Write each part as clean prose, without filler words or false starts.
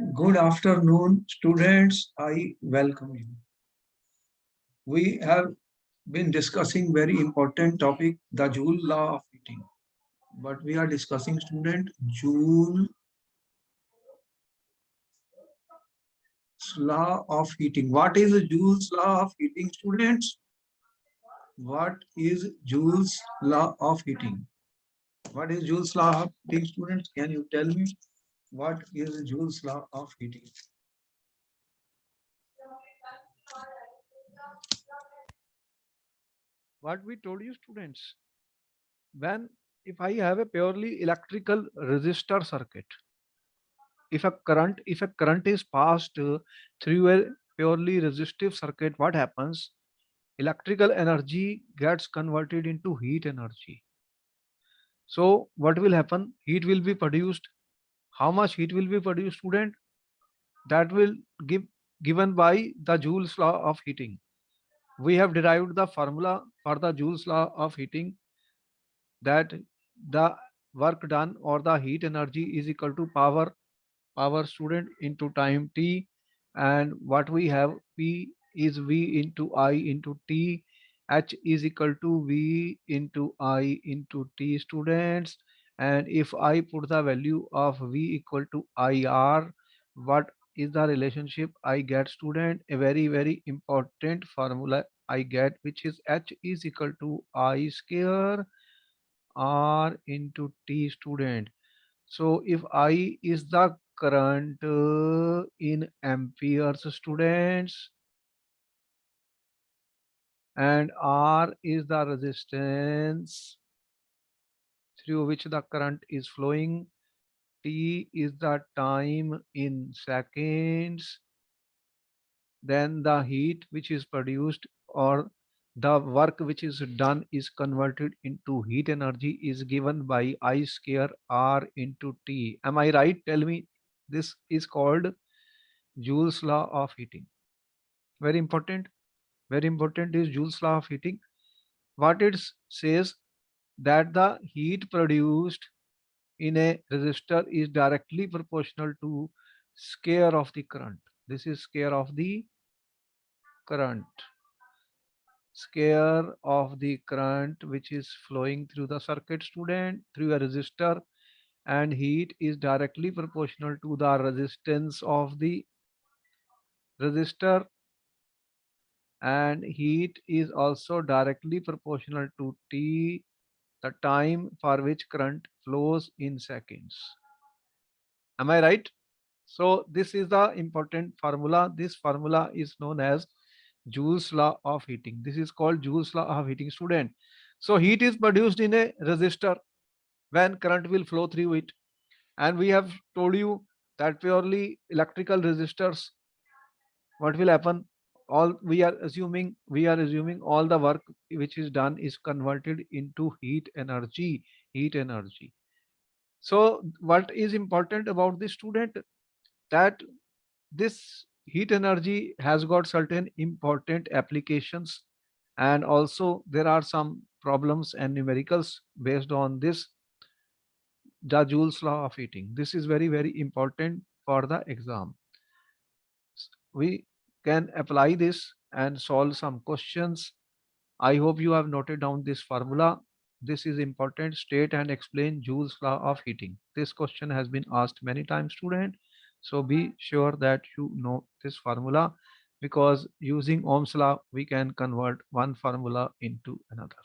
Good afternoon, students. I welcome you. We have been discussing very important topic, the Joule law of heating. But we are discussing student Joule's law of heating. What is Joule's law of heating, students? What is Joule's law of heating? What is Joule's law of heating, students? Can you tell me what is Joule's law of heating? What we told you students, when if I have a purely electrical resistor circuit, if a current is passed through a purely resistive circuit, what happens? Electrical energy gets converted into heat energy. So what will happen? Heat will be produced. How much heat will be produced, student? That will give given by the Joule's law of heating. We have derived the formula for the Joule's law of heating, that the work done or the heat energy is equal to power student into time t, and what we have p is v into I into t, h is equal to v into I into t, students. And if I put the value of v equal to IR, what is the relationship I get, student? A very important formula I get, which is h is equal to I square R into T, student. So if I is the current in amperes, students, and R is the resistance through which the current is flowing, T is the time in seconds, then the heat which is produced or the work which is done is converted into heat energy is given by I square R into T. Am I right? Tell me. This is called Joule's law of heating. Very important. Very important is Joule's law of heating. What it says, that the heat produced in a resistor is directly proportional to square of the current. This is square of the current. Square of the current which is flowing through the circuit, student, through a resistor, and heat is directly proportional to the resistance of the resistor, and heat is also directly proportional to t, the time for which current flows in seconds. Am I right? So this is the important formula. This formula is known as Joule's law of heating. This is called Joule's law of heating, student. So heat is produced in a resistor when current will flow through it. And we have told you that purely electrical resistors, what will happen? All we are assuming all the work which is done is converted into heat energy. Heat energy. So what is important about this, student? That this heat energy has got certain important applications, and also there are some problems and numericals based on this, the Joule's law of heating. This is very important for the exam. We can apply this and solve some questions. I hope you have noted down this formula. This is important. State and explain Joule's law of heating. This question has been asked many times, student. So be sure that you know this formula, because using Ohm's law, we can convert one formula into another.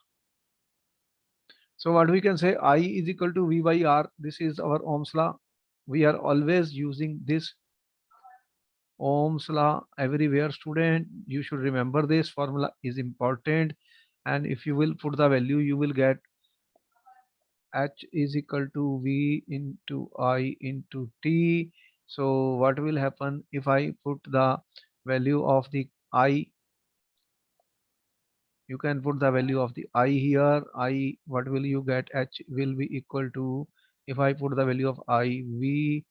So what we can say, I is equal to V by R. This is our Ohm's law. We are always using this Ohm's law everywhere, student. You should remember this formula is important. And if you will put the value, you will get H is equal to V into I into T. So what will happen if I put the value of the I? You can put the value of the I here. I, what will you get? H will be equal to, if I put the value of I, V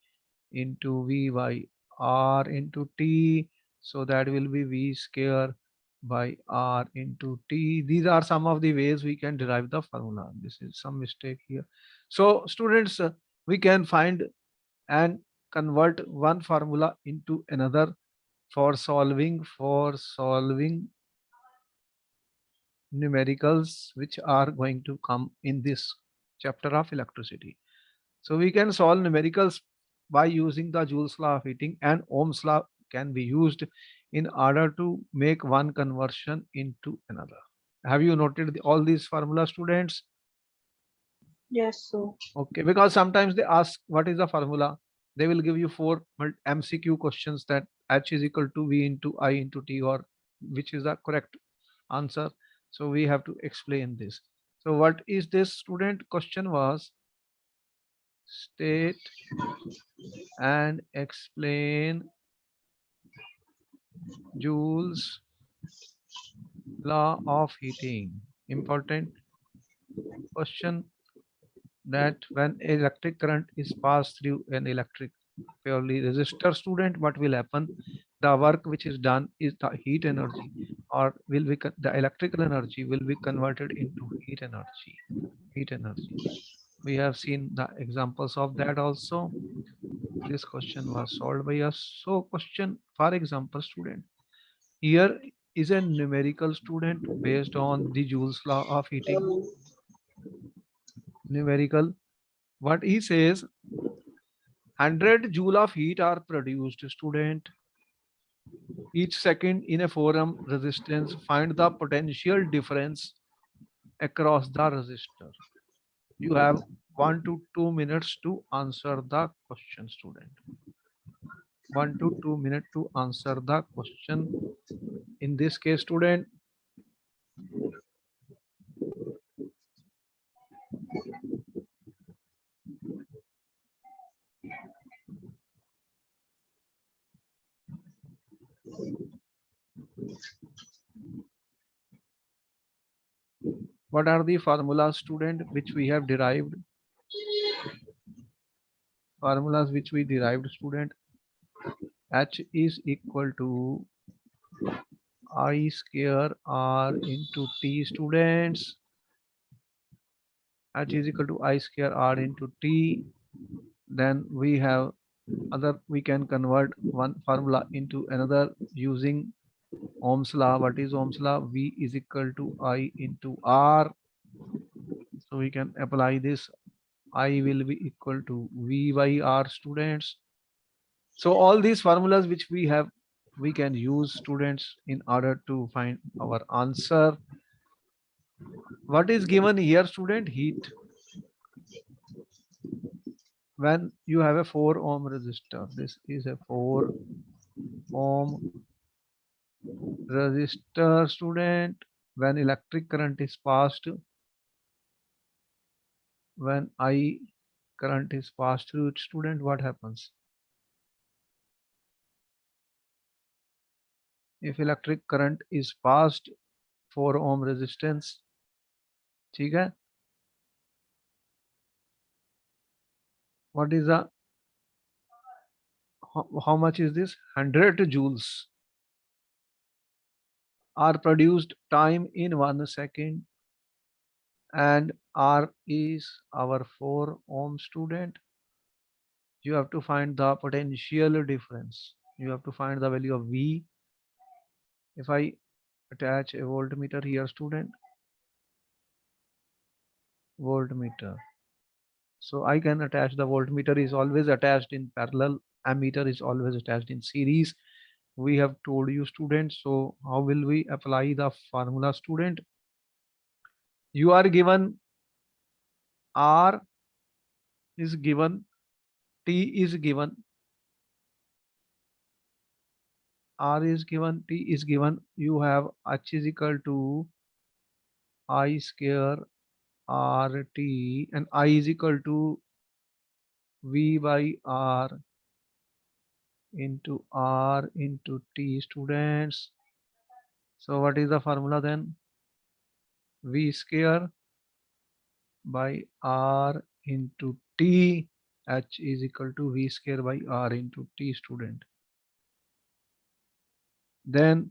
into V by R into T. So that will be V square by R into T. These are some of the ways we can derive the formula. This is some mistake here. So students, we can find and convert one formula into another for solving numericals which are going to come in this chapter of electricity. So we can solve numericals by using the Joule's law of heating, and Ohm's law can be used in order to make one conversion into another. Have you noted all these formula, students? Yes, sir. Okay, because sometimes they ask what is the formula. They will give you four MCQ questions that H is equal to V into I into T, or which is the correct answer. So we have to explain this. So what is this, student? Question was state and explain Joule's law of heating. Important question, that when electric current is passed through an electric purely resistor, student, what will happen? The work which is done is the heat energy, or will be the electrical energy will be converted into heat energy. Heat energy. We have seen the examples of that also. This question was solved by us. So question, for example, student, here is a numerical, student, based on the Joule's law of heating. Numerical. What he says, 100 joule of heat are produced, student, each second in a 4 ohm resistance. Find the potential difference across the resistor. You have 1 to 2 minutes to answer the question, student. 1 to 2 minutes to answer the question. In this case, student, what are the formulas, student, which we have derived? Formulas which we derived, student. H is equal to I square R into T, students. H is equal to I square R into T. Then we have we can convert one formula into another using Ohm's law. What is Ohm's law? V is equal to I into R. So we can apply this. I will be equal to V by R, students. So all these formulas which we have, we can use, students, in order to find our answer. What is given here, student? Heat. When you have a 4 ohm resistor, this is a 4 ohm resistor, student. When electric current is passed, when I current is passed through it, student, what happens? If electric current is passed 4 ohm resistance, ठीक है? What is the, how much is this? 100 joules are produced time in 1 second, and R is our 4 ohm, student. You have to find the potential difference. You have to find the value of V. If I attach a voltmeter here, student, voltmeter. So I can attach, the voltmeter is always attached in parallel, ammeter is always attached in series. We have told you, students. So how will we apply the formula, student? You are given R is given, T is given, R is given, T is given. You have H is equal to I square RT, and I is equal to V by R into R into T, students. So what is the formula then? V square by R into T. H is equal to V square by R into T, student. Then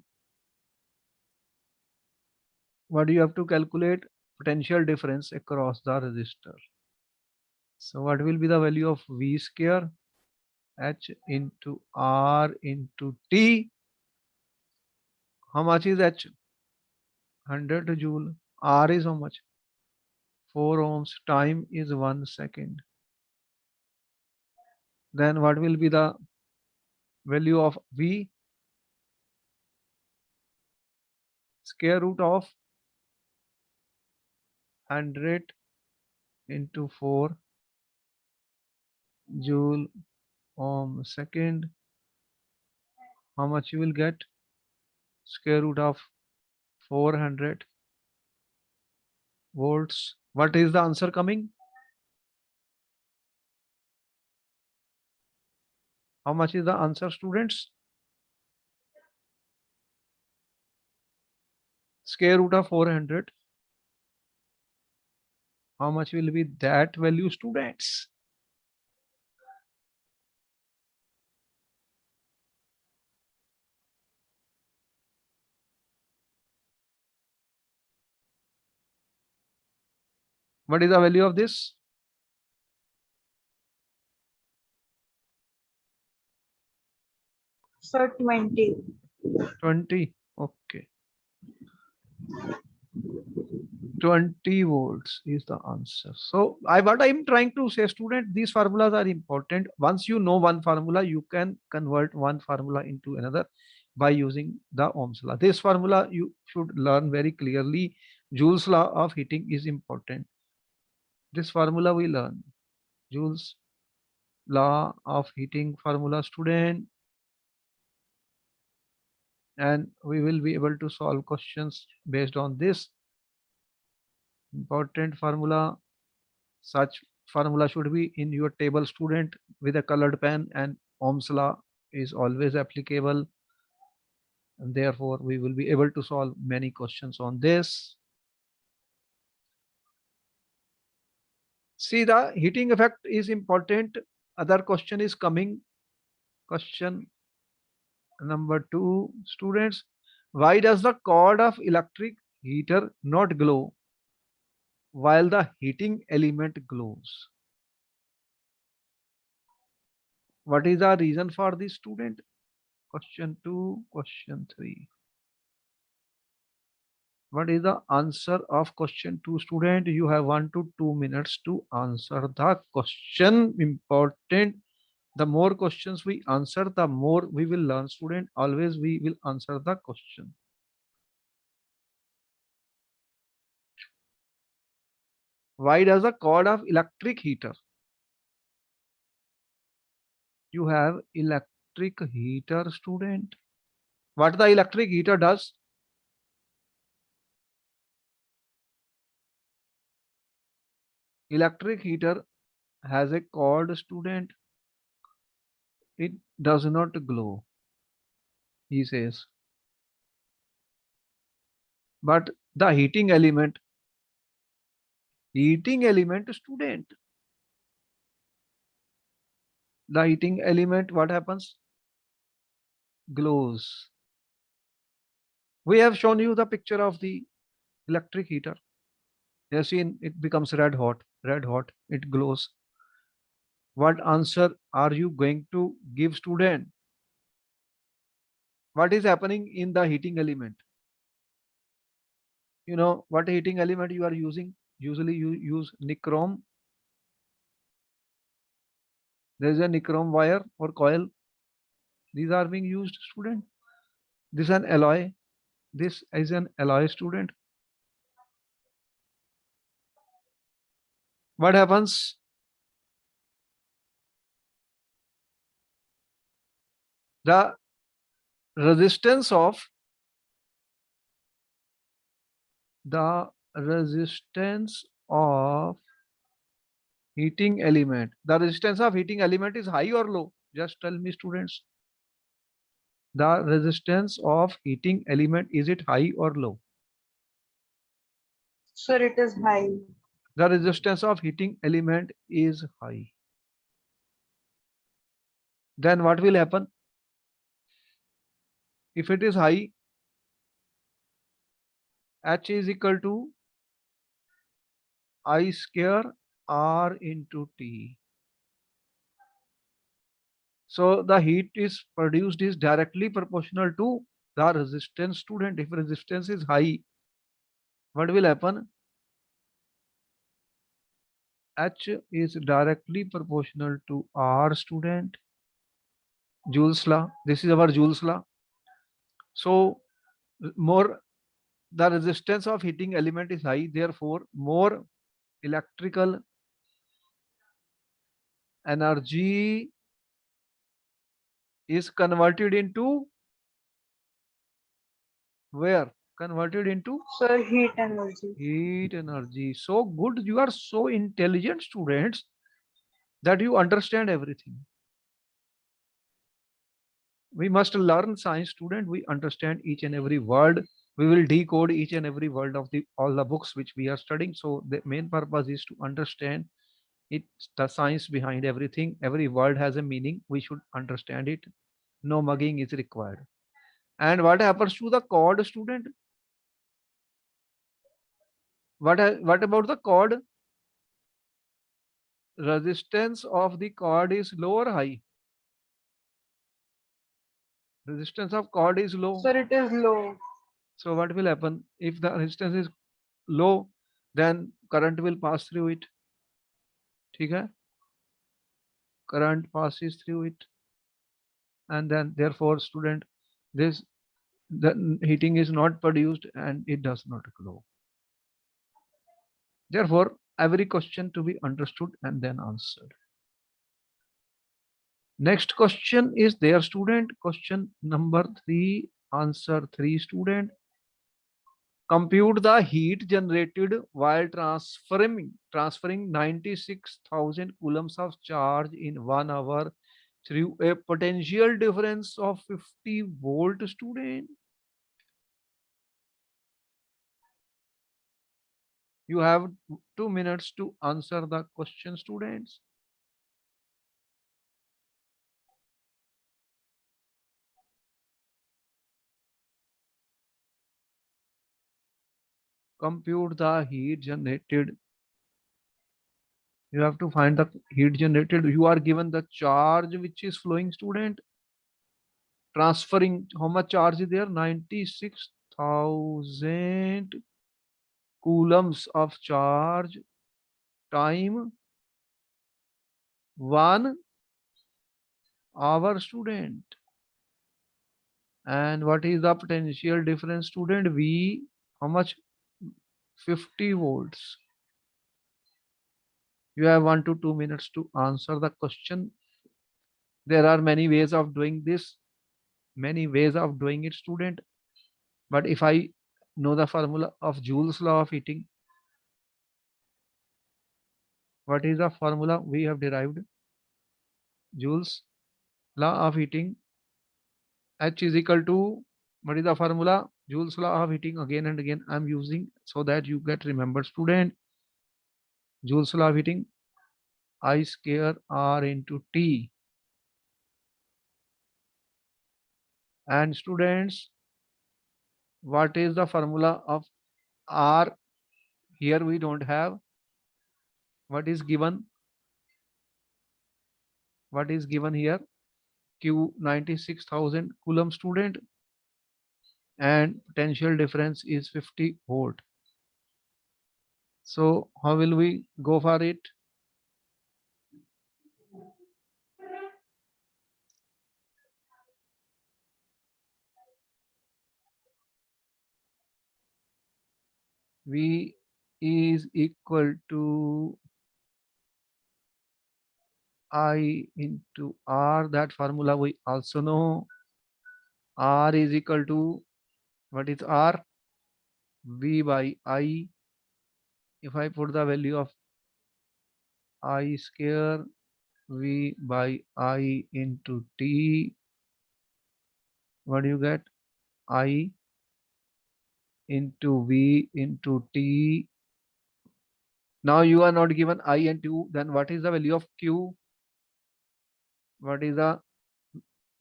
what do you have to calculate? Potential difference across the resistor. So what will be the value of V square? H into R into T. How much is H? 100 joule. R is how much? 4 ohms. Time is 1 second. Then what will be the value of V? Square root of 100 into 4 joule ohm second. How much you will get? Square root of 400 volts. What is the answer coming? How much is the answer, students? Square root of 400. How much will be that value, students? What is the value of this? Sir, 20. 20. Okay. 20 volts is the answer. So what I'm trying to say, student, these formulas are important. Once you know one formula, you can convert one formula into another by using the Ohm's law. This formula you should learn very clearly. Joule's law of heating is important. This formula we learn. Joule's law of heating formula, student. And we will be able to solve questions based on this important formula. Such formula should be in your table, student, with a colored pen, and Ohm's law is always applicable, and therefore we will be able to solve many questions on this. See, the heating effect is important. Other question is coming. Question number 2, students. Why does the cord of electric heater not glow while the heating element glows? What is the reason for this, student? Question 2, question 3. What is the answer of question 2, student? You have 1 to 2 minutes to answer the question. Important. The more questions we answer, the more we will learn, student. Always we will answer the question. Why does the cord of electric heater? You have electric heater, student. What the electric heater does? Electric heater has a cord, student. It does not glow, he says. But the heating element, student, the heating element, what happens? Glows. We have shown you the picture of the electric heater. You have seen it becomes red hot, it glows. What answer are you going to give, student? What is happening in the heating element? You know what heating element you are using? Usually you use nichrome. There is a nichrome wire or coil. These are being used, student. This is an alloy. This is an alloy, student. What happens? The resistance of heating element. The resistance of heating element is high or low? Just tell me, students. The resistance of heating element, is it high or low? Sir, it is high. The resistance of heating element is high. Then what will happen? If it is high, H is equal to I square R into T. So the heat is produced is directly proportional to the resistance, student. If resistance is high, what will happen? H is directly proportional to R, student. Joule's law. This is our Joule's law. So more the resistance of heating element is high, therefore more electrical energy is converted into where? Converted into Sir, heat energy. heat energy. So good, you are so intelligent students that you understand everything. We must learn science, student. We understand each and every word. We will decode each and every word of the all the books which we are studying. So the main purpose is to understand it's the science behind everything. Every word has a meaning. We should understand it. No mugging is required. And what happens to the cord, student? What about the cord? Resistance of the cord is low or high? Resistance of cord is low. Sir, it is low. So what will happen? If the resistance is low, then current will pass through it. ठीक है? Current passes through it. And then therefore, student, this the heating is not produced and it does not glow. Therefore, every question to be understood and then answered. Next question is there, student. Question number 3, answer 3, student. Compute the heat generated while transferring 96,000 coulombs of charge in 1 hour through a potential difference of 50 volt, student. You have 2 minutes to answer the question, students. Compute the heat generated. You have to find the heat generated. You are given the charge which is flowing, student. Transferring, how much charge is there? 96,000 coulombs of charge time 1 hour, student. And what is the potential difference, student? V, how much? 50 volts. You have 1 to 2 minutes to answer the question. There are many ways of doing this, many ways of doing it, student. But if I know the formula of Joule's law of heating, what is the formula we have derived? Joule's law of heating, H is equal to, what is the formula? Joule's law of heating, again and again I'm using so that you get remembered, student. Joule's law of heating, I square R into T. And students, what is the formula of R? Here we don't have. What is given? What is given here? Q 96,000 coulomb, student, and potential difference is 50 volt. So how will we go for it? V is equal to I into R. That formula we also know. R is equal to, what is R? V by I. If I put the value of I square V by I into T, what do you get? I into V into T. Now you are not given I and 2, then what is the value of Q? What is the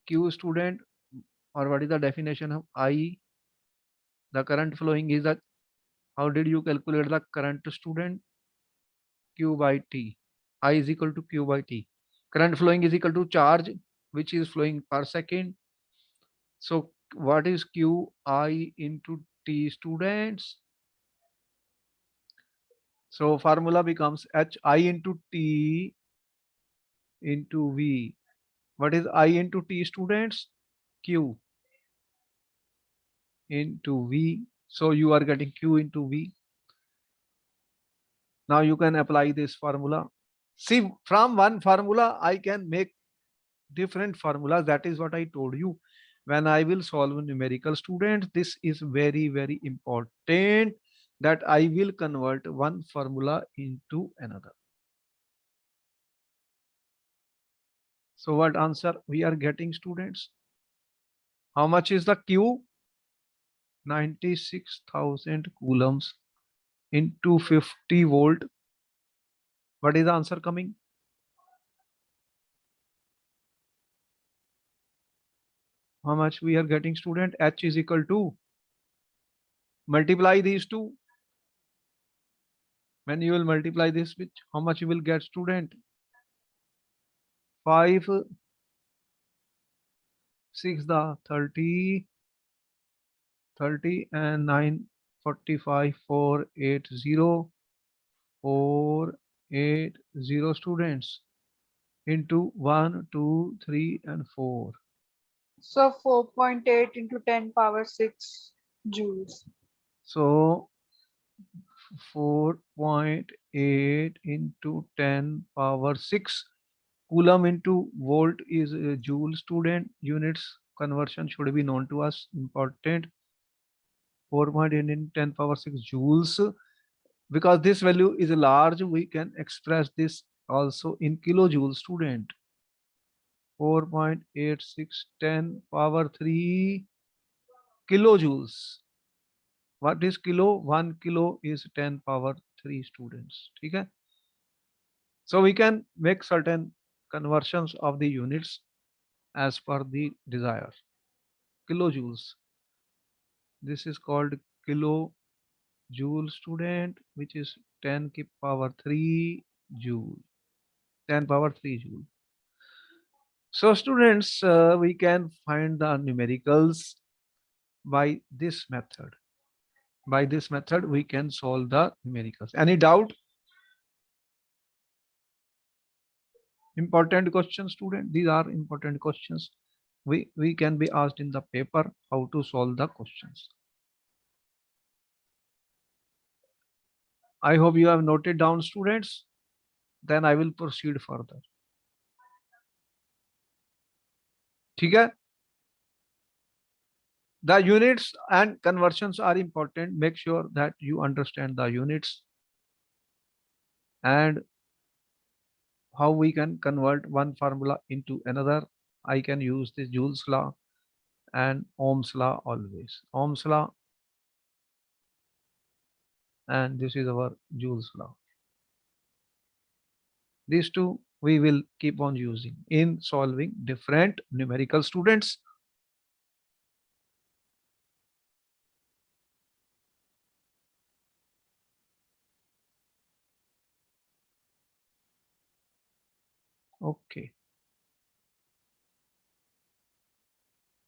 Q, student? Or what is the definition of I? The current flowing is that, how did you calculate the current, student? Q by T. I is equal to Q by T. Current flowing is equal to charge which is flowing per second. So what is Qi into T, students? So formula becomes Hi into T into V. What is I into T, students? Q into V. So you are getting Q into V. Now you can apply this formula. See, from one formula, I can make different formulas. That is what I told you. When I will solve numerical, students, this is very, very important that I will convert one formula into another. So what answer we are getting, students? How much is the Q? 96,000 coulombs into 50 volt. What is the answer coming? How much we are getting, student? H is equal to, multiply these two. When you will multiply this with, how much you will get, student? 5, 6 the 30, 30 and 9, 45, 480, 480 students into 1, 2, 3 and 4. So 4.8 into 10 power 6 joules. So 4.8 into 10 power 6 coulomb into volt is joule, student. Units conversion should be known to us, important. 4.8 in 10 power 6 joules. Because this value is large, we can express this also in kilojoules, student. 4.8610 power 3 kilojoules. What is kilo? 1 kilo is 10 power 3, students. Okay? So we can make certain conversions of the units as per the desire. Kilojoules. This is called kilojoule, student, which is 10 ki power 3 joule. 10 power 3 joule. So students, we can find the numericals by this method. By this method, we can solve the numericals. Any doubt? Important questions, student. These are important questions. We can be asked in the paper how to solve the questions. I hope you have noted down, students. Then I will proceed further. Okay? The units and conversions are important. Make sure that you understand the units and how we can convert one formula into another. I can use this Joule's law and Ohm's law always. Ohm's law, and this is our Joule's law. These two we will keep on using in solving different numerical, students. Okay.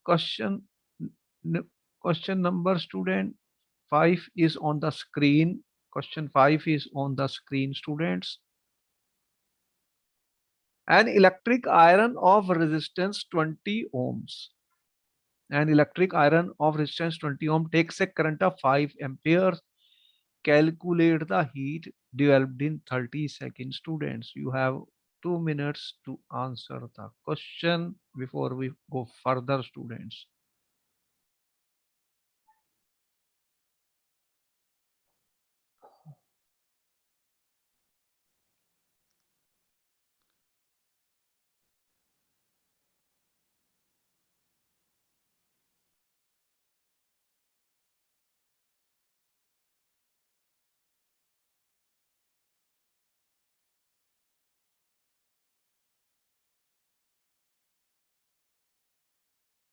Question, question number, student 5 is on the screen. Question 5 is on the screen, students. An electric iron of resistance 20 ohms. An electric iron of resistance 20 ohm takes a current of 5 amperes. Calculate the heat developed in 30 seconds, students. You have 2 minutes to answer the question before we go further, students.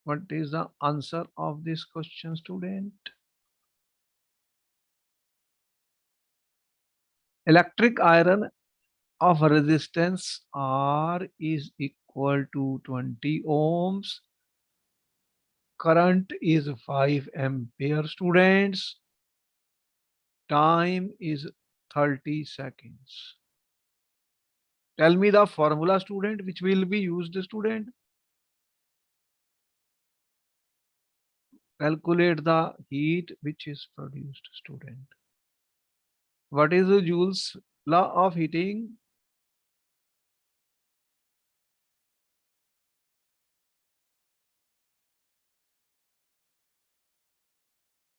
What is the answer of this question, student? Electric iron of resistance R is equal equal to 20 ohms. Current is 5 ampere, students. Time is 30 seconds. Tell me the formula, student, which will be used, student. Calculate the heat which is produced, student. What is the Joule's law of heating?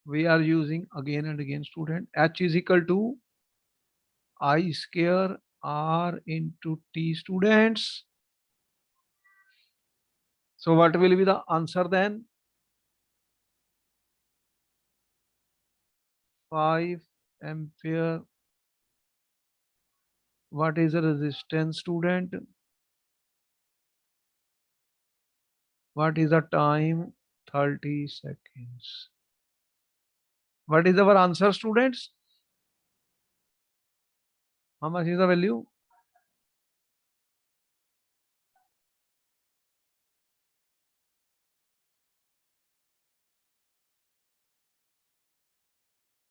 We are using again and again, student. H is equal to I square R into T, students. So what will be the answer then? 5 ampere. What is the resistance, student? What is the time? 30 seconds. What is our answer, students? How much is the value?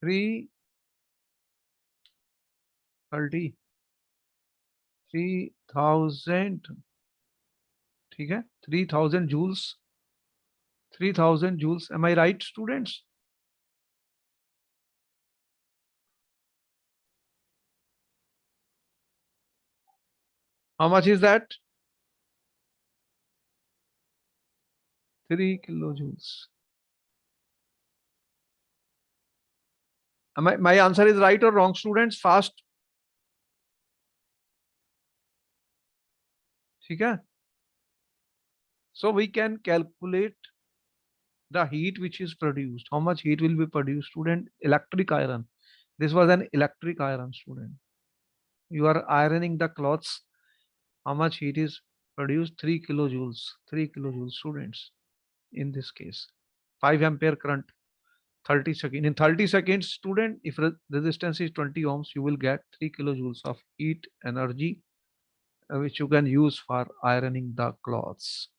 330, 3000. ठीक है, 3000 joules. 3000 joules. Am I right, students? How much is that? 3 kilojoules. My answer is right or wrong, students? Fast. ठीक है? So we can calculate the heat which is produced. How much heat will be produced, student? Electric iron. This was an electric iron, student. You are ironing the clothes. How much heat is produced? 3 kilojoules. 3 kilojoules, students. In this case, 5 ampere current, 30 seconds. In 30 seconds, student, if resistance is 20 ohms, you will get 3 kilojoules of heat energy, which you can use for ironing the clothes.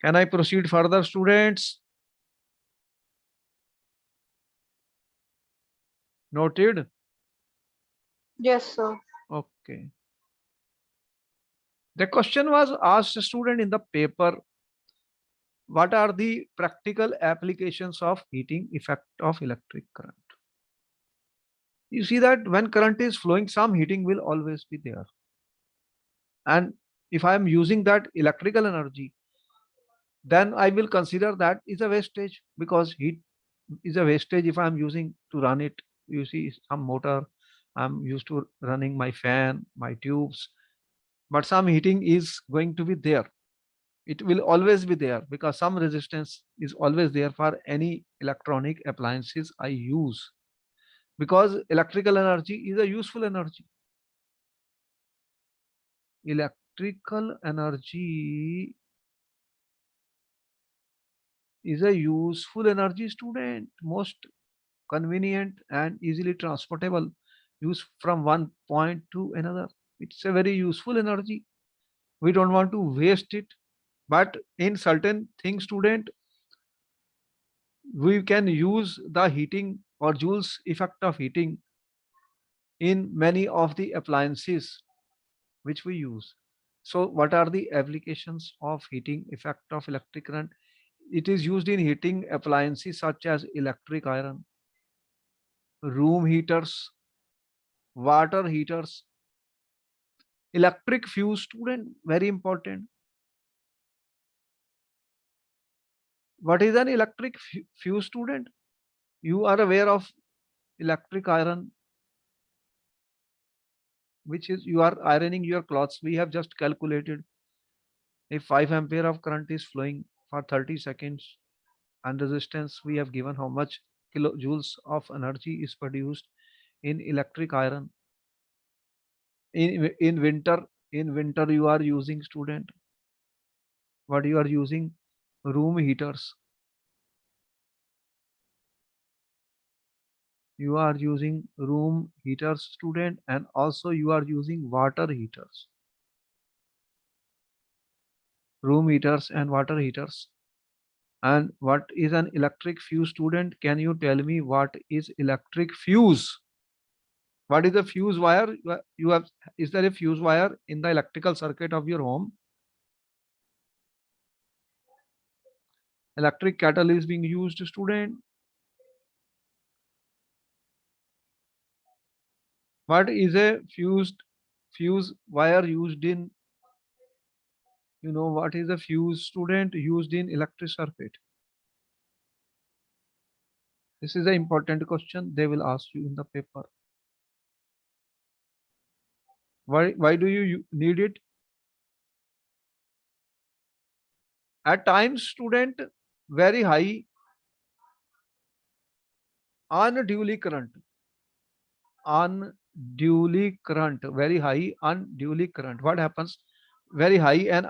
Can I proceed further, students? Noted? Yes, sir. Okay. The question was asked, student, in the paper, what are the practical applications of heating effect of electric current? You see that when current is flowing, some heating will always be there. And if I am using that electrical energy, then I will consider that is a wastage, because heat is a wastage if I'm using to run it. You see, some motor, I'm used to running my fan, my tubes, but some heating is going to be there. It will always be there because some resistance is always there for any electronic appliances I use, because electrical energy is a useful energy. Electrical energy is a useful energy, student. Most convenient and easily transportable, use from one point to another. It's a very useful energy. We don't want to waste it. But in certain things, student, we can use the heating or Joule's effect of heating in many of the appliances which we use. So what are the applications of heating effect of electric current? It is used in heating appliances such as electric iron, room heaters, water heaters, electric fuse, student, very important. What is an electric fuse, student? You are aware of electric iron, which is you are ironing your clothes. We have just calculated if 5 ampere of current is flowing for 30 seconds, and resistance we have given how much kilojoules of energy is produced in electric iron. In winter you are using, student, what you are using? Room heaters. You are using room heaters, student, and also you are using water heaters. Room heaters and water heaters. And what is an electric fuse, student? Can you tell me what is electric fuse? What is a fuse wire? You have, is there a fuse wire in the electrical circuit of your home? Electric kettle is being used, student. What is a fuse wire used in, you know, what is a fuse, student, used in electric circuit? This is an important question. They will ask you in the paper. Why do you need it? At times, student, very high unduly current, very high unduly current. What happens? Very high and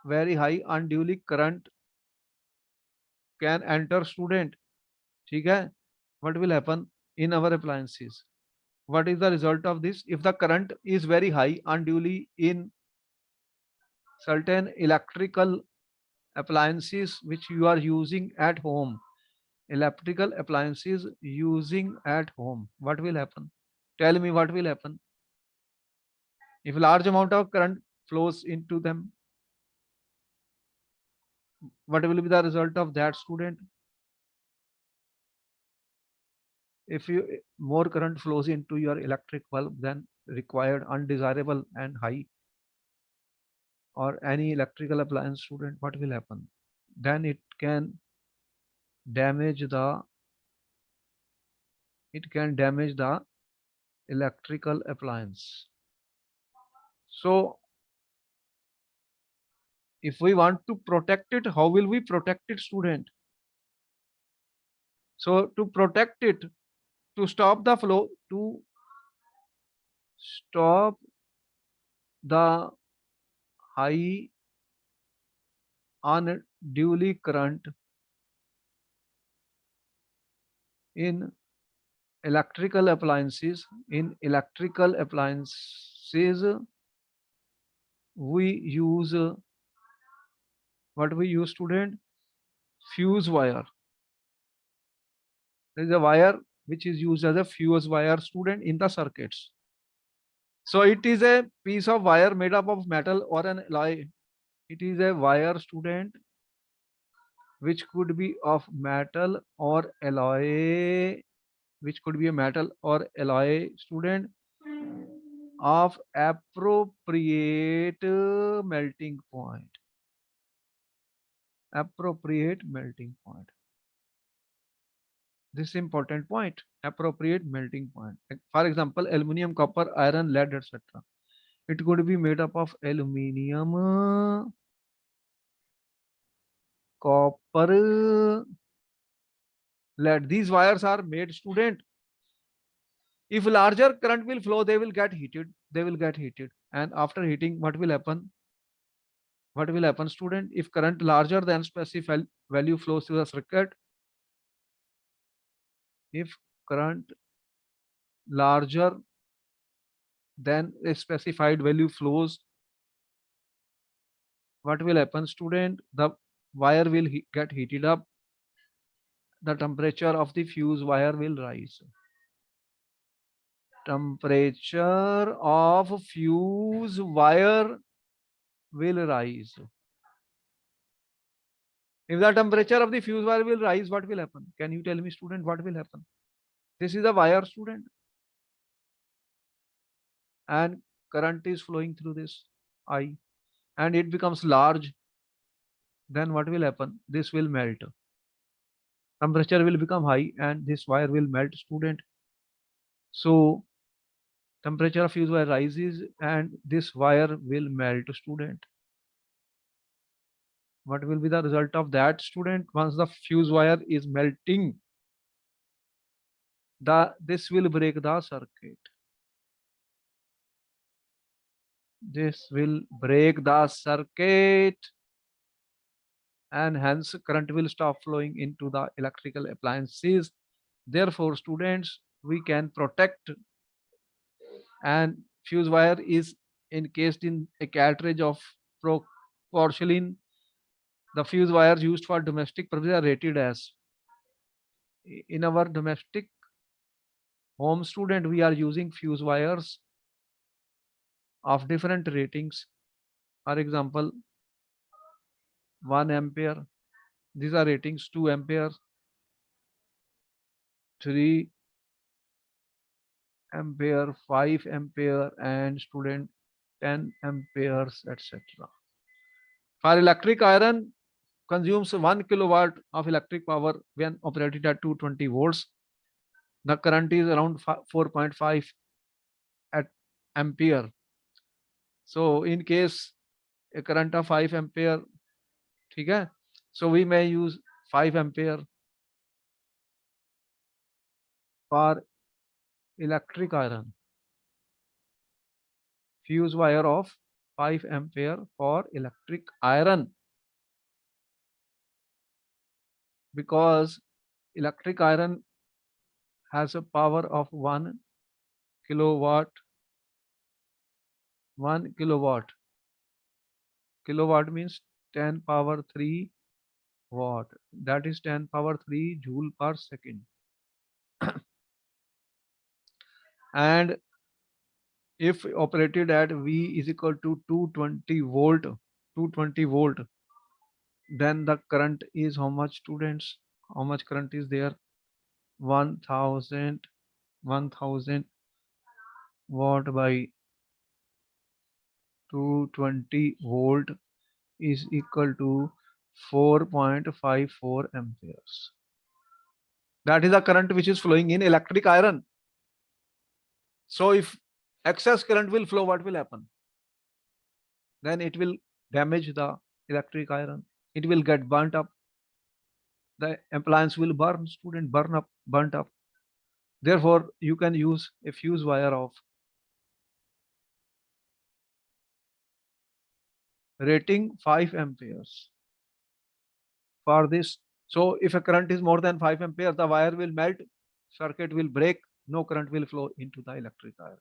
very high unduly current can enter, student. ठीक है? What will happen in our appliances? What is the result of this? If the current is very high unduly in certain electrical appliances which you are using at home, electrical appliances using at home, what will happen? Tell me what will happen if large amount of current flows into them. What will be the result of that, student? If you more current flows into your electric bulb than required, undesirable and high, or any electrical appliance, student, what will happen? Then damage the it can damage the electrical appliance. So if we want to protect it, how will we protect it, student? So to protect it, to stop the flow, to stop the high unduly current in electrical appliances, we use what we use, student? Fuse wire. There is a wire which is used as a fuse wire, student, in the circuits. So it is a piece of wire made up of metal or an alloy. It is a wire, student, which could be of metal or alloy, which could be a metal or alloy, student, of appropriate melting point. Appropriate melting point. This is important point. Appropriate melting point. Like, for example, aluminium, copper, iron, lead, etc. It could be made up of aluminium, copper, lead. These wires are made, student. If larger current will flow, they will get heated. They will get heated. And after heating, what will happen? What will happen, student? If current larger than specified value flows through the circuit, if current larger than a specified value flows, what will happen, student? The wire will get heated up. The temperature of the fuse wire will rise. Temperature of fuse wire will rise. If the temperature of the fuse wire will rise, what will happen? Can you tell me, student, what will happen? This is a wire, student, and current is flowing through this I, and it becomes large. Then what will happen? This will melt. Temperature will become high and this wire will melt, student. So temperature of fuse wire rises and this wire will melt, student. What will be the result of that, student? Once the fuse wire is melting, this will break the circuit. This will break the circuit. and hence current will stop flowing into the electrical appliances. Therefore, students, we can protect, and fuse wire is encased in a cartridge of porcelain. The fuse wires used for domestic purposes are rated as, in our domestic home student, we are using fuse wires of different ratings. For example, 1 ampere. These are ratings 2 ampere, 3 ampere, 5 ampere, and student 10 amperes, etc. For electric iron, consumes 1 kilowatt of electric power when operated at 220 volts. The current is around 4.5 at ampere. So in case a current of 5 ampere, okay, so we may use 5 ampere for electric iron. Fuse wire of 5 ampere for electric iron, because electric iron has a power of 1 kilowatt. 1 kilowatt. Kilowatt means 10 power 3 watt. That is 10 power 3 joule per second. And if operated at V is equal to 220 volt, then the current is how much, students? How much current is there? 1000 watt by 220 volt is equal to 4.54 amperes. That is the current which is flowing in electric iron. So if excess current will flow, what will happen? Then it will damage the electric iron. It will get burnt up. The appliance will burn, student, burnt up. Therefore, you can use a fuse wire of rating 5 amperes for this. So if a current is more than 5 ampere, the wire will melt, circuit will break, no current will flow into the electric iron.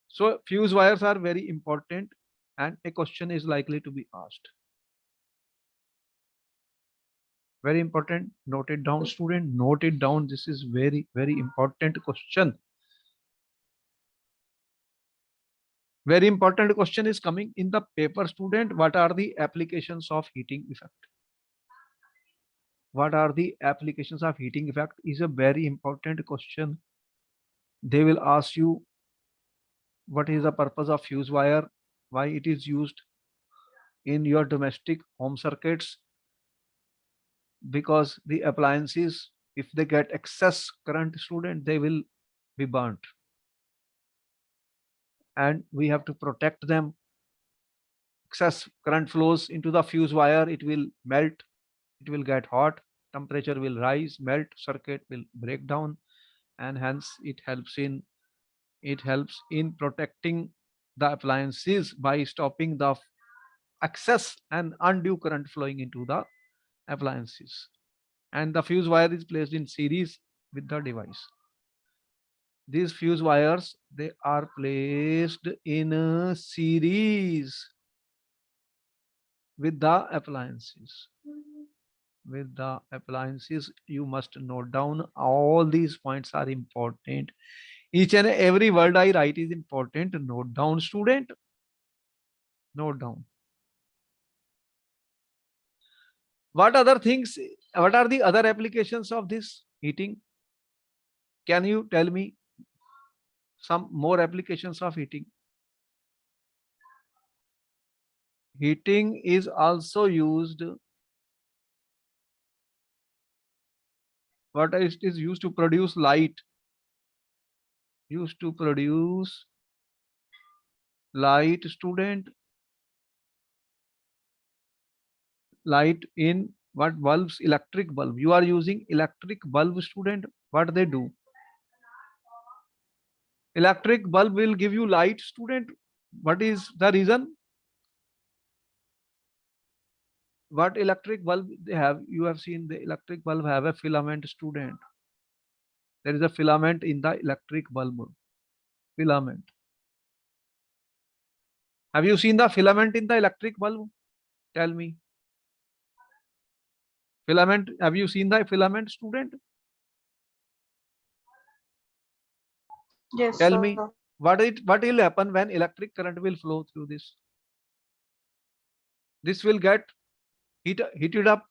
So fuse wires are very important, and a question is likely to be asked. Very important. Note it down, student. Note it down. This is very, very important question. Very important question is coming in the paper, student. What are the applications of heating effect? What are the applications of heating effect is a very important question. They will ask you what is the purpose of fuse wire, why it is used in your domestic home circuits, because the appliances, if they get excess current, student, they will be burnt, and we have to protect them. Excess current flows into the fuse wire, it will melt, it will get hot, temperature will rise, melt, circuit will break down, and hence it helps in protecting the appliances by stopping the excess and undue current flowing into the appliances. And the fuse wire is placed in series with the device. These fuse wires, they are placed in a series with the appliances. With the appliances, you must note down all these points are important. Each and every word I write is important. Note down, student. Note down. What other things, what are the other applications of this heating? Can you tell me some more applications of heating? Heating is also used, what it is used to produce light. Used to produce light, student. Light in what bulbs? Electric bulb. You are using electric bulb, student. What they do? Electric bulb will give you light, student. What is the reason? What electric bulb they have? You have seen the electric bulb have a filament, student. There is a filament in the electric bulb. Filament. Have you seen the filament in the electric bulb? Tell me. Filament. Have you seen the filament, student? Yes, Tell sir. me. What will happen when electric current will flow through this? This will get heated up.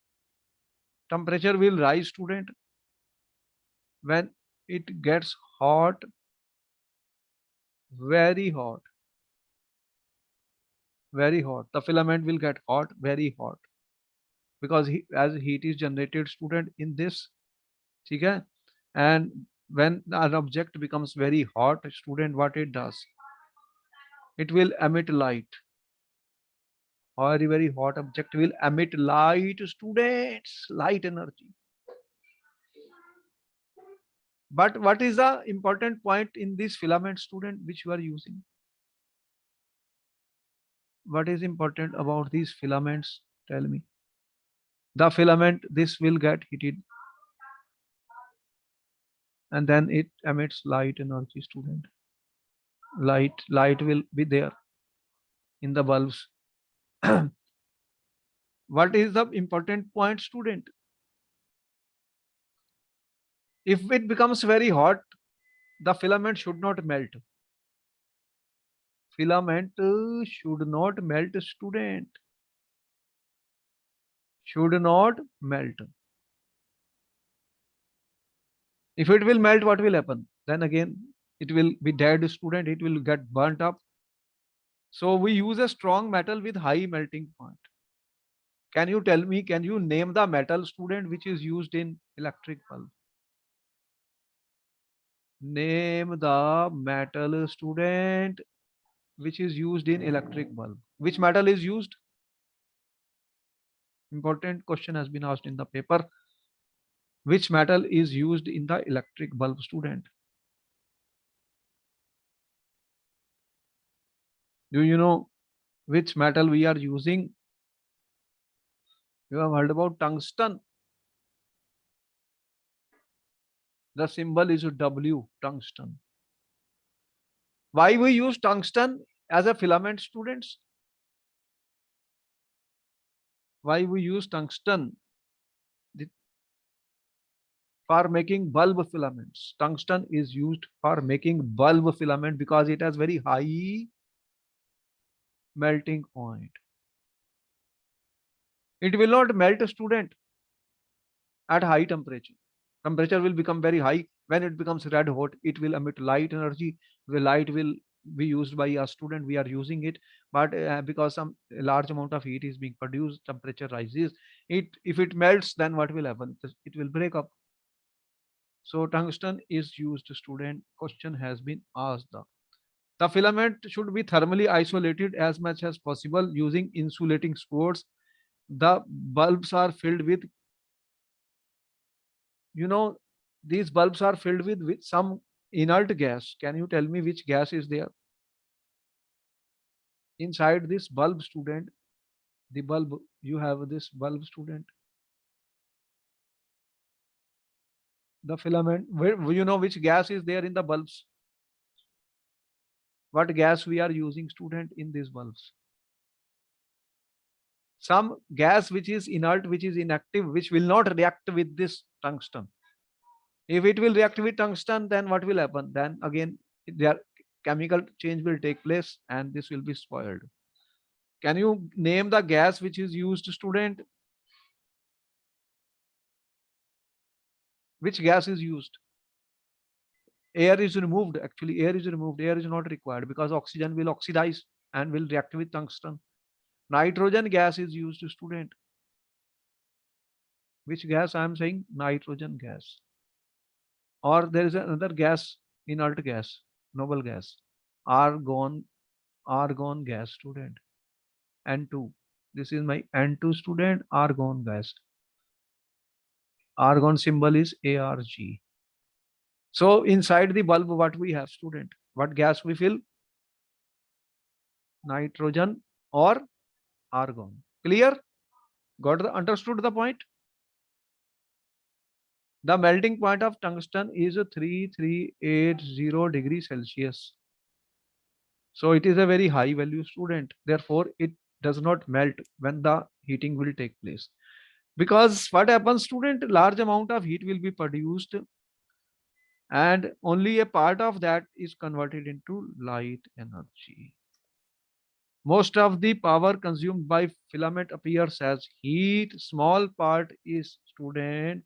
Temperature will rise, student. When it gets hot, very hot, very hot, the filament will get hot, very hot, because as heat is generated, student, in this, okay? And when an object becomes very hot, student, what it does? It will emit light. Very hot object will emit light, students, light energy. But what is the important point in this filament, student, which you are using? What is important about these filaments? Tell me. The filament, this will get heated and then it emits light energy, student. Light will be there in the bulbs. What is the important point, student? If it becomes very hot, the filament should not melt. Filament should not melt, student. Should not melt. If it will melt, what will happen? Then again, it will be dead, student. It will get burnt up. So we use a strong metal with high melting point. Can you tell me, can you name the metal, student, which is used in electric bulb? Name the metal, student, which is used in electric bulb. Which metal is used? Important question has been asked in the paper. Which metal is used in the electric bulb, student? Do you know which metal we are using? You have heard about tungsten. The symbol is W, tungsten. Why we use tungsten as a filament, students? Why we use tungsten for making bulb filaments? Tungsten is used for making bulb filament because it has very high melting point. It will not melt, student, at high temperature. Temperature will become very high. When it becomes red hot, it will emit light energy. The light will be used by a student. We are using it, but because some large amount of heat is being produced, temperature rises. If it melts, then what will happen? It will break up. So tungsten is used, student. Question has been asked. The filament should be thermally isolated as much as possible using insulating supports. The bulbs are filled with, these bulbs are filled with some inert gas. Can you tell me which gas is there inside this bulb, student? The bulb, you have this bulb, student. The filament, you know which gas is there in the bulbs? What gas we are using, student, in these bulbs? Some gas which is inert, which is inactive, which will not react with this tungsten. If it will react with tungsten, then what will happen? Then again, their chemical change will take place and this will be spoiled. Can you name the gas which is used, student? Which gas is used? Air is removed. Actually, air is removed. Air is not required because oxygen will oxidize and will react with tungsten. Nitrogen gas is used, student. Which gas I am saying? Nitrogen gas. Or there is another gas, inert gas, noble gas. Argon gas, student. N2. This is my N2, student, argon gas. Argon symbol is ARG. So inside the bulb, what we have, student? What gas we fill? Nitrogen or argon. Clear? Understood the point? The melting point of tungsten is 3380 degrees Celsius. So it is a very high value, student. Therefore, it does not melt when the heating will take place. Because what happens, student, large amount of heat will be produced and only a part of that is converted into light energy. Most of the power consumed by filament appears as heat. Small part is, student,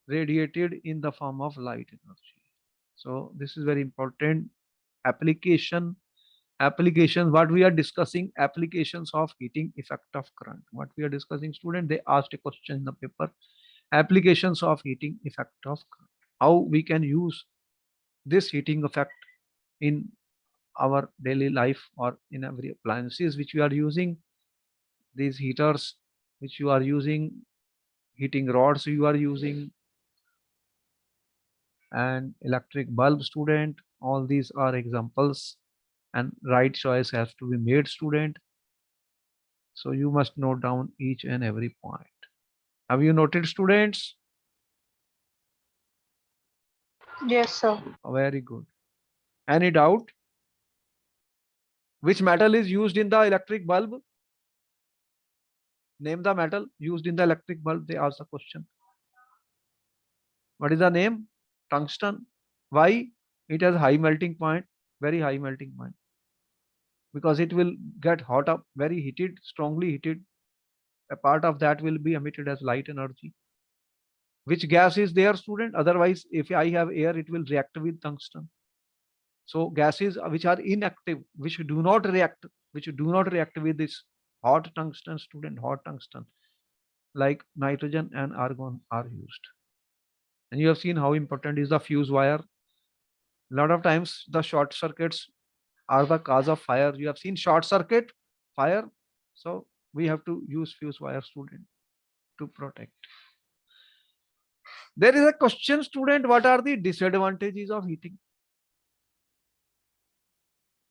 radiated in the form of light energy. So this is very important application. Applications, what we are discussing, applications of heating effect of current. What we are discussing, student, they asked a question in the paper. Applications of heating effect of current. How we can use this heating effect in our daily life or in every appliances which we are using, these heaters which you are using, heating rods you are using, and electric bulb, student. All these are examples and right choice has to be made, student. So you must note down each and every point. Have you noted, students? Yes, sir. Very good. Any doubt? Which metal is used in the electric bulb? Name the metal used in the electric bulb. They ask the question. What is the name? Tungsten. Why? It has high melting point, very high melting point. Because it will get hot up, very heated, strongly heated. A part of that will be emitted as light energy. Which gas is there, student? Otherwise, if I have air, it will react with tungsten. So gases which are inactive, which do not react with this hot tungsten, student, hot tungsten, like nitrogen and argon are used. And you have seen how important is the fuse wire. A lot of times the short circuits are the cause of fire. You have seen short circuit, fire. So we have to use fuse wire, student, to protect. There is a question, student, what are the disadvantages of heating?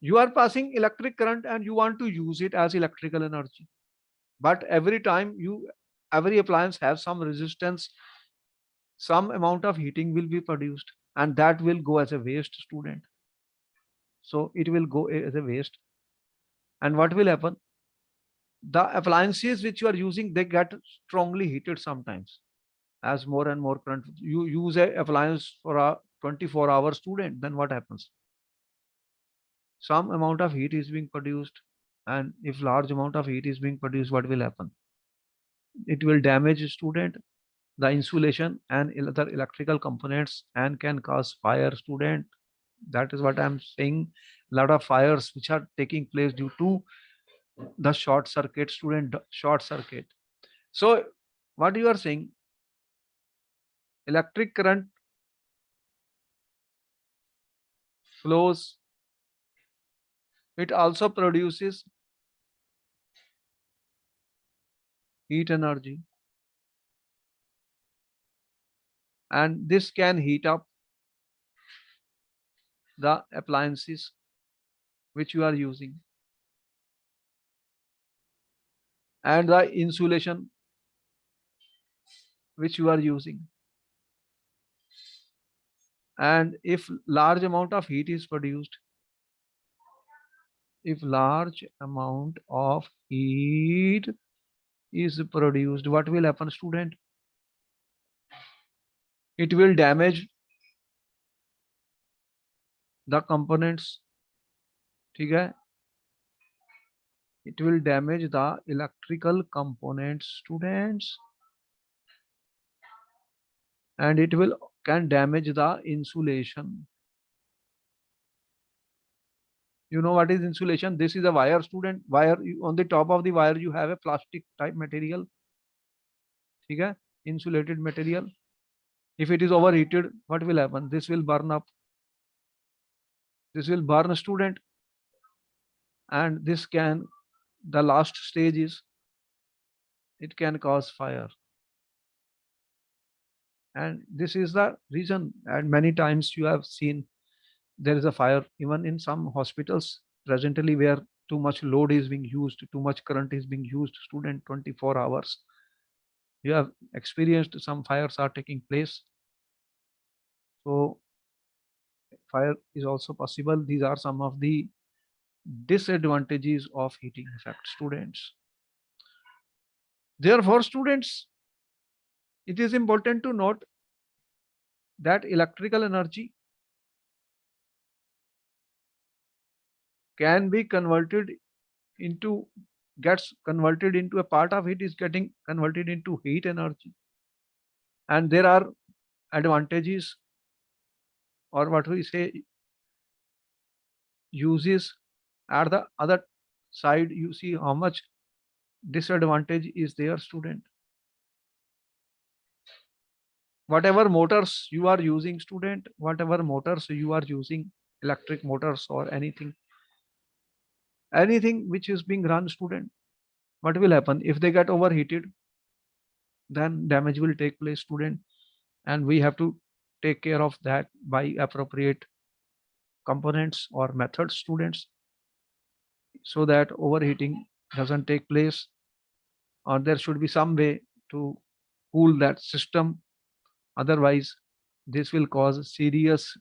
You are passing electric current and you want to use it as electrical energy. But every appliance has some resistance, some amount of heating will be produced and that will go as a waste, student. So it will go as a waste. And what will happen? The appliances which you are using, they get strongly heated sometimes. As more and more current, you use a appliance for a 24-hour, student, then what happens? Some amount of heat is being produced, and if large amount of heat is being produced, what will happen? It will damage, student, the insulation and other electrical components and can cause fire, student. That is what I'm saying. A lot of fires which are taking place due to the short circuit, student, short circuit. So what you are saying, electric current flows, it also produces heat energy, and this can heat up the appliances which you are using, and the insulation which you are using. And if large amount of heat is produced, if large amount of heat is produced, what will happen, student? It will damage the components. Okay? It will damage the electrical components, students, and it will can damage the insulation. You know what is insulation? This is a wire, student. Wire, on the top of the wire you have a plastic type material. Okay? Insulated material. If it is overheated, what will happen? This will burn up. This will burn, student, and this can, the last stage is it can cause fire. And this is the reason, and many times you have seen there is a fire even in some hospitals presently where too much load is being used, too much current is being used, student, 24 hours. You have experienced some fires are taking place. So fire is also possible. These are some of the disadvantages of heating effect, students. Therefore, students, it is important to note that electrical energy can be converted into, gets converted into, a part of it is getting converted into heat energy. And there are advantages, or what we say, uses. At the other side, you see how much disadvantage is there, student. Whatever motors you are using, student, whatever motors you are using, electric motors or anything which is being run, student, what will happen if they get overheated? Then damage will take place, student, and we have to take care of that by appropriate components or methods, students, so that overheating doesn't take place, or there should be some way to cool that system. Otherwise, this will cause serious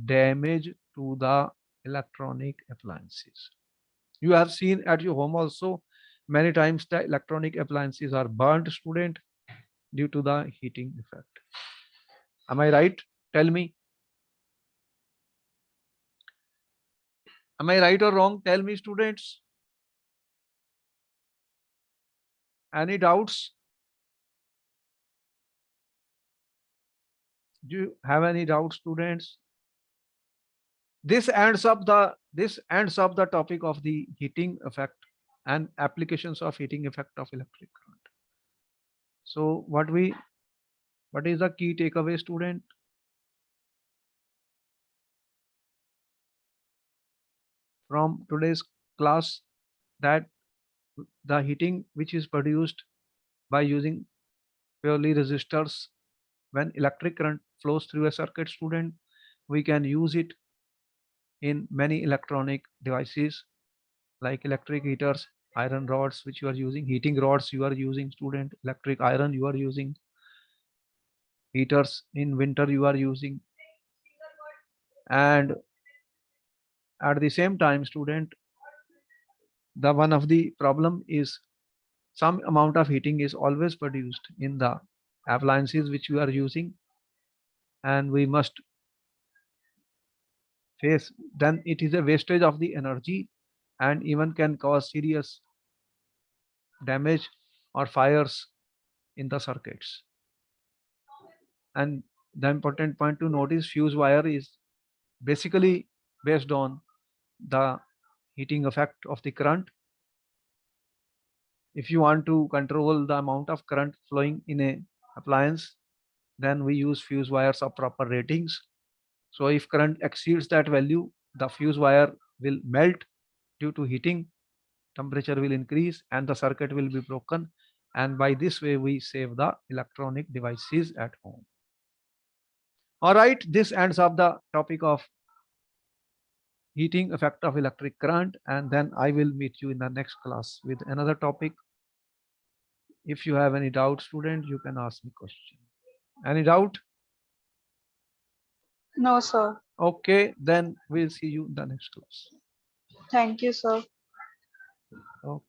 damage to the electronic appliances. You have seen at your home also many times the electronic appliances are burnt, student, due to the heating effect. Am I right? Tell me. Am I right or wrong? Tell me, students. Any doubts? Do you have any doubts, students? This ends up the topic of the heating effect and applications of heating effect of electric current. So what is the key takeaway, student? From today's class, that the heating which is produced by using purely resistors, when electric current flows through a circuit, student, we can use it in many electronic devices like electric heaters, iron rods which you are using, heating rods you are using, student, electric iron you are using, heaters in winter you are using. And at the same time, student, the one of the problem is some amount of heating is always produced in the appliances which we are using, and we must face, then it is a wastage of the energy and even can cause serious damage or fires in the circuits. And the important point to notice, fuse wire is basically based on the heating effect of the current. If you want to control the amount of current flowing in a appliance, then we use fuse wires of proper ratings. So if current exceeds that value, the fuse wire will melt due to heating, temperature will increase and the circuit will be broken. And by this way, we save the electronic devices at home. All right, this ends up the topic of heating effect of electric current, and then I will meet you in the next class with another topic. If you have any doubt, student, you can ask me question. Any doubt? No, sir. Okay, then we'll see you in the next class. Thank you, sir. Okay.